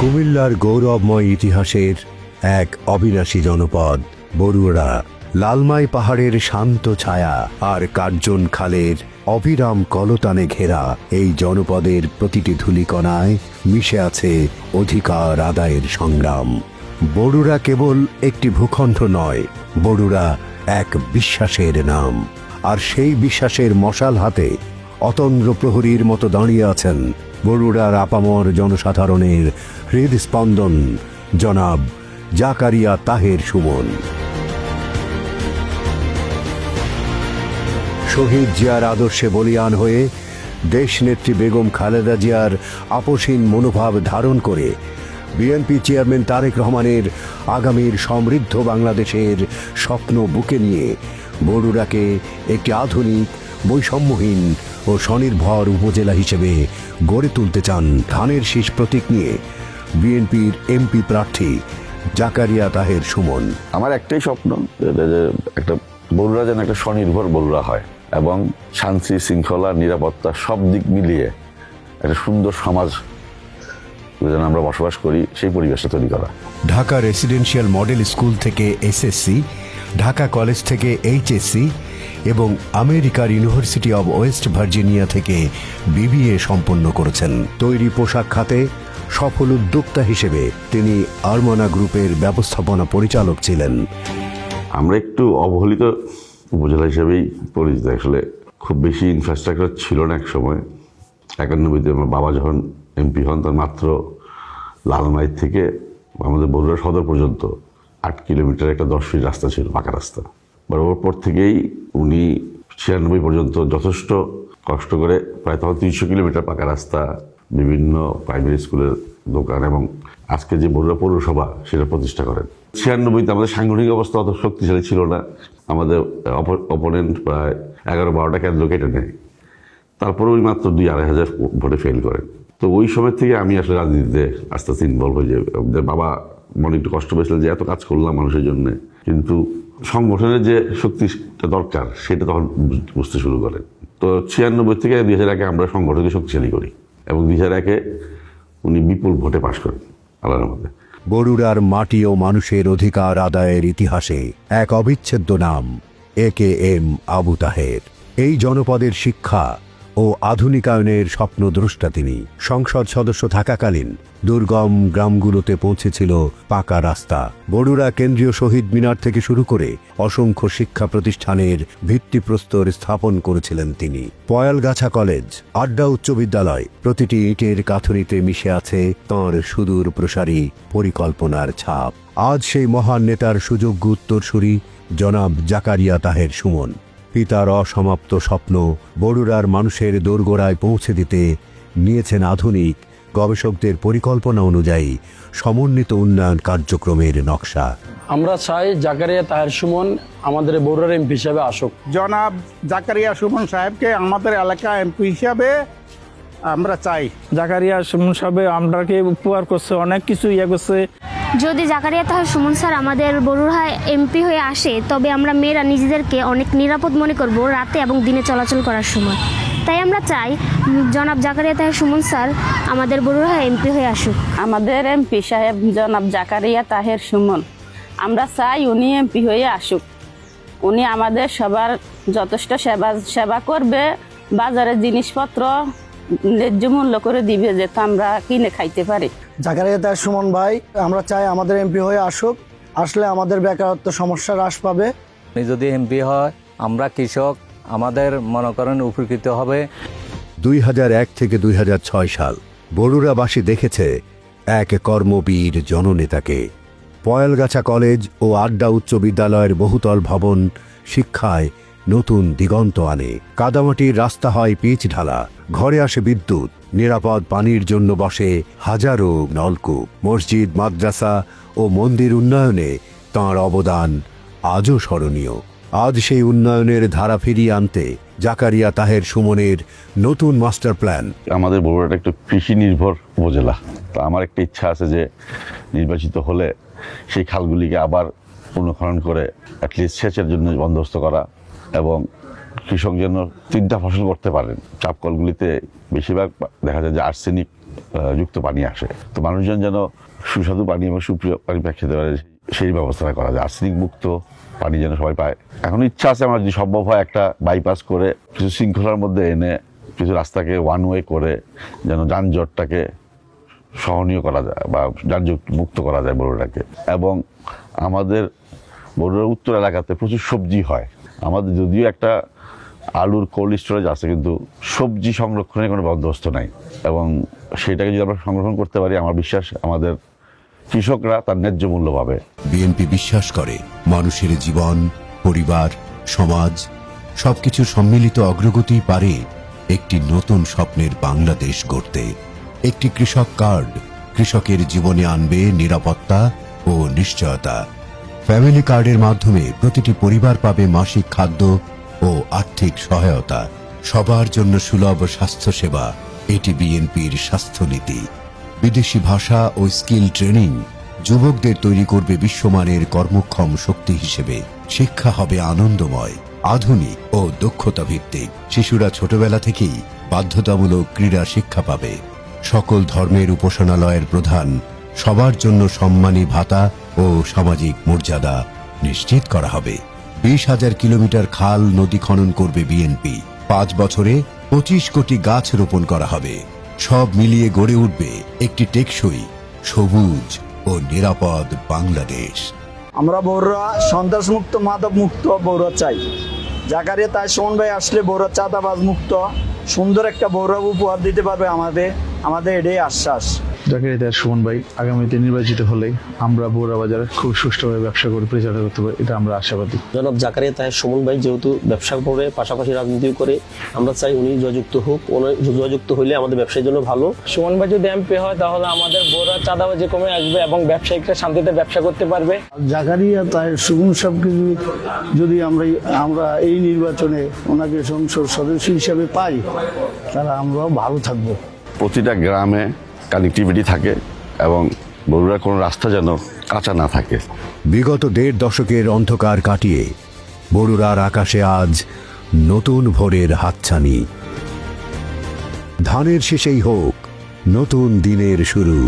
কুমিল্লার গৌরবময় ইতিহাসের এক অবিনাশী জনপদ বরুড়া। লালমাই পাহাড়ের শান্ত ছায়া আর কার্জন খালের অবিরাম কলতানে ঘেরা এই জনপদের প্রতিটি ধূলিকণায় মিশে আছে অধিকার আদায়ের সংগ্রাম। বরুড়া কেবল একটি ভূখণ্ড নয়, বরুড়া এক বিশ্বাসের নাম। আর সেই বিশ্বাসের মশাল হাতে অতন্দ্র প্রহরীর মতো দাঁড়িয়ে আছেন বরুড়ার আপামর জনসাধারণের হৃদস্পন্দন জনাব জাকারিয়া তাহের সুমন। শহীদ জিয়ার আদর্শে বলীয়ান হয়ে দেশনেত্রী বেগম খালেদা জিয়ার আপোষহীন মনোভাব ধারণ করে বিএনপি চেয়ারম্যান তারেক রহমানের আগামীর সমৃদ্ধ বাংলাদেশের স্বপ্ন বুকে নিয়ে বরুড়াকে একটি আধুনিক, বৈষম্যহীন ও স্বনির্ভর উপজেলা হিসেবে গড়ে তুলতে চান ধানের শীষ প্রতীক নিয়ে বিএনপির এমপি প্রার্থী জাকারিয়া তাহের সুমন। আমার একটাই স্বপ্ন, যে একটা বরুড়া যেন একটা স্বনির্ভর বরুড়া হয় এবং শান্তি শৃঙ্খলা নিরাপত্তা সব দিক মিলিয়ে একটা সুন্দর সমাজ যেন আমরা বসবাস করি, সেই পরিবেশটা তৈরি করা। ঢাকা রেসিডেন্সিয়াল মডেল স্কুল থেকে এসএসসি, ঢাকা কলেজ থেকে এইচএসসি এবং আমেরিকার ইউনিভার্সিটি অব ওয়েস্ট ভার্জিনিয়া থেকে বিবিএ সম্পন্ন করেছেন। তৈরি পোশাক খাতে সফল উদ্যোক্তা হিসেবে তিনি আরমানা গ্রুপের ব্যবস্থাপনা পরিচালক ছিলেন। আমরা একটু অবহেলিত উপজেলা হিসেবেই পরিচিত। আসলে খুব বেশি ইনফ্রাস্ট্রাকচার ছিল না এক সময়। 91-তে আমার বাবা যখন এমপি হন, তার মাত্র লালমাই থেকে আমাদের বরুড়া সদর পর্যন্ত 8 কিলোমিটার একটা 10 ফিট রাস্তা ছিল, পাকা রাস্তা। ওর পর থেকেই উনি 96 পর্যন্ত যথেষ্ট কষ্ট করে প্রায় তখন 300 কিলোমিটার পাকা রাস্তা, বিভিন্ন প্রাইমারি স্কুলের দোকান এবং আজকে যে বরুড়া পৌরসভা সেটা প্রতিষ্ঠা করেন। 96-তে আমাদের সাংগঠনিক অবস্থা অত শক্তিশালী ছিল না। আমাদের অপোনেন্ট প্রায় 11-12টা কেন্দ্র কেটে নেয়। তারপরে ওই মাত্র 2-2.5 হাজার ভোটে ফেল করেন। তো ওই সময় থেকে আমি আসলে রাজনীতিতে আস্তে আস্তে ইনভলভ হয়ে যাই। বাবা মনে একটু কষ্ট পেয়েছিলেন যে এত কাজ করলাম মানুষের জন্য, কিন্তু সংগঠনের যে শক্তিটা দরকার সেটা তখন বুঝতে শুরু করেন। তো 96 থেকে 2001-এ আমরা সংগঠনকে শক্তিশালী করি এবং 2001-এ উনি বিপুল ভোটে পাশ করেন আল্লাহর রহমতে। বরুড়ার মাটি ও মানুষের অধিকার আদায়ের ইতিহাসে এক অবিচ্ছেদ্য নাম AKM আবু তাহের। এই জনপদের শিক্ষা ও আধুনিকায়নের স্বপ্নদ্রষ্টা তিনি। সংসদ সদস্য থাকাকালীন দুর্গম গ্রামগুলোতে পৌঁছেছিল পাকা রাস্তা। বরুড়া কেন্দ্রীয় শহীদ মিনার থেকে শুরু করে অসংখ্য শিক্ষা প্রতিষ্ঠানের ভিত্তিপ্রস্তর স্থাপন করেছিলেন তিনি। পয়ালগাছা কলেজ, আড্ডা উচ্চ বিদ্যালয়, প্রতিটি ইটের কাথুরিতে মিশে আছে তাঁর সুদূর প্রসারী পরিকল্পনার ছাপ। আজ সেই মহান নেতার সুযোগ্য উত্তরসূরি জনাব জাকারিয়া তাহের সুমন পিতার অসমাপ্ত স্বপ্ন বরুড়ার মানুষের দোরগোড়ায় পৌঁছে দিতে নিয়েছেন আধুনিক গবেষকদের পরিকল্পনা অনুযায়ী সমন্বিত উন্নয়ন কার্যক্রমের নকশা। আমরা চাই জাকারিয়া তাহের সুমন আমাদের বরুড়ার এমপি হিসাবে আসুক। জনাব জাকারিয়া সুমন সাহেবকে আমাদের এলাকা এমপি হিসাবে আমরা চাই। জাকারিয়া সুমন সাহেব আমরাকে উপকার করছে, অনেক কিছু করছে। যদি জাকারিয়া তাহের সুমন স্যার আমাদের বরুড়ায় এমপি হয়ে আসে, তবে আমরা মেয়েরা নিজেদেরকে অনেক নিরাপদ মনে করব রাতে এবং দিনে চলাচল করার সময়। তাই আমরা চাই জনাব জাকারিয়া তাহের সুমন স্যার আমাদের বরুড়ায় এমপি হয়ে আসুক। আমাদের এমপি সাহেব জনাব জাকারিয়া তাহের সুমন, আমরা চাই উনি এমপি হয়ে আসুক। উনি আমাদের সবার যথেষ্ট সেবা করবে, বাজারের জিনিসপত্র ন্যায্য মূল্য করে দিবে, যেটা আমরা কিনে খাইতে পারি। জাকারিয়া তাহের সুমন ভাই আমরা চাই আমাদের এমপি হয়ে আসুক। আসলে আমাদের বেকারত্ব সমস্যা হ্রাস পাবে। যদি এমপি হয় আমরা কৃষক, আমাদের মনে করেন উপকৃত হবে। 2001 থেকে 2006 সাল বরুড়াবাসী দেখেছে এক কর্মবীর জননেতাকে। পয়ালগাছা কলেজ ও আড্ডা উচ্চ বিদ্যালয়ের বহুতল ভবন শিক্ষায় নতুন দিগন্ত আনে। কাদামাটির রাস্তা হয় পিচ ঢালা, ঘরে আসে বিদ্যুৎ, নিরাপদ পানির জন্য বসে হাজারো নলকূপ। মসজিদ, মাদ্রাসা ও মন্দির উন্নয়নে তাঁর অবদান আজও স্মরণীয়। আজ সেই উন্নয়নের ধারা ফিরিয়ে আনতে জাকারিয়া তাহের সুমনের নতুন মাস্টার প্ল্যান। আমাদের বরুড়াটা একটু কৃষি নির্ভর উপজেলা। তো আমার একটা ইচ্ছা আছে যে নির্বাচিত হলে সেই খালগুলিকে আবার পুনঃখনন করে অ্যাটলিস্ট সেচের জন্য বন্দোবস্ত করা এবং কৃষক যেন 3টা ফসল করতে পারেন। চাপকলগুলিতে বেশিরভাগ দেখা যায় যে আর্সেনিক যুক্ত পানি আসে। তো মানুষজন যেন সুস্বাদু পানি এবং সুপ্রিয় পানি খেতে পারে, সেই ব্যবস্থাটা করা যায়। আর্সেনিক মুক্ত পানি যেন সবাই পায়। এখন ইচ্ছা আছে আমার, যদি সম্ভব হয়, একটা বাইপাস করে কিছু শৃঙ্খলার মধ্যে এনে কিছু রাস্তাকে ওয়ান ওয়ে করে যেন যানজটটাকে সহনীয় করা যায় বা যানজট মুক্ত করা যায় বড়ুরাকে। এবং আমাদের বড়ুরার উত্তর এলাকাতে প্রচুর সবজি হয়। আমাদের যদিও একটা আলুর কোল্ড স্টোরেজ আছে, কিন্তু সবজি সংরক্ষণের কোনো বন্দোবস্ত নাই। এবং সেটাকে যদি আমরা সংরক্ষণ করতে পারি, আমার বিশ্বাস আমাদের কৃষকরা তার ন্যায্য মূল্য পাবে। বিএনপি বিশ্বাস করে মানুষের জীবন, পরিবার, সমাজ সবকিছু সম্মিলিত অগ্রগতি পারে একটি নতুন স্বপ্নের বাংলাদেশ গড়তে। একটি কৃষক কার্ড কৃষকের জীবনে আনবে নিরাপত্তা ও নিশ্চয়তা। ফ্যামিলি কার্ডের মাধ্যমে প্রতিটি পরিবার পাবে মাসিক খাদ্য ও আর্থিক সহায়তা। সবার জন্য সুলভ স্বাস্থ্যসেবা, এটি বিএনপির স্বাস্থ্যনীতি। বিদেশি ভাষা ও স্কিল ট্রেনিং যুবকদের তৈরি করবে বিশ্বমানের কর্মক্ষম শক্তি হিসেবে। শিক্ষা হবে আনন্দময়, আধুনিক ও দক্ষতা ভিত্তিক। শিশুরা ছোটবেলা থেকেই বাধ্যতামূলক ক্রীড়া শিক্ষা পাবে। সকল ধর্মের উপাসনালয়ের প্রধান সবার জন্য সম্মানী ভাতা ও সামাজিক মর্যাদা নিশ্চিত করা হবে। 20,000 কিলোমিটার খাল নদী খনন করবে বিএনপি। 5 বছরে 25 কোটি গাছ রোপণ করা হবে। সব মিলিয়ে গড়ে উঠবে একটি টেকসই, সবুজ ও নিরাপদ বাংলাদেশ। আমরা বড়ুরা সন্ত্রাসমুক্ত, মাদক মুক্ত বড়ুরা চাই। জাকারিয়া তাহের সুমন ভাই আসলে বড়ুরা চাঁদাবাজ মুক্ত সুন্দর একটা বড়ুরা উপহার দিতে পারবে আমাদের এটাই আশ্বাস। জাকারিয়া তাহের সুমন ভাই আগামীতে নির্বাচিত হলে আমরা বড়ুরা বাজারে খুব সুষ্ঠুভাবে ব্যবসা করে পরিচালনা করতে পারি, এটা আমরা আশাবাদী। জনাব জাকারিয়া তাহের সুমন ভাই যেহেতু ব্যবসা করে পাশাপাশি রাজনীতিও করে, আমরা চাই উনি জয়যুক্ত হোক। জয়যুক্ত হইলে আমাদের ব্যবসায়ের জন্য ভালো। সুমন ভাই যদি এমপি হয় তাহলে আমাদের বড়ুরা চাঁদাবাজি কমে আসবে এবং ব্যবসায়িকরা শান্তিতে ব্যবসা করতে পারবে। জাকারিয়া তাহের সুমন সাহেবকে যদি আমরা এই নির্বাচনে ওনাকে সংসদ সদস্য হিসাবে পাই, তাহলে আমরাও ভালো থাকবো। প্রতিটা গ্রামে কানেক্টিভিটি থাকে এবং বড়ুরার কোনো রাস্তা যেন কাঁচা না থাকে। বিগত 1.5 দশকের অন্ধকার কাটিয়ে বড়ুরার আকাশে আজ নতুন ভোরের হাতছানি। ধানের শেষেই হোক নতুন দিনের শুরু।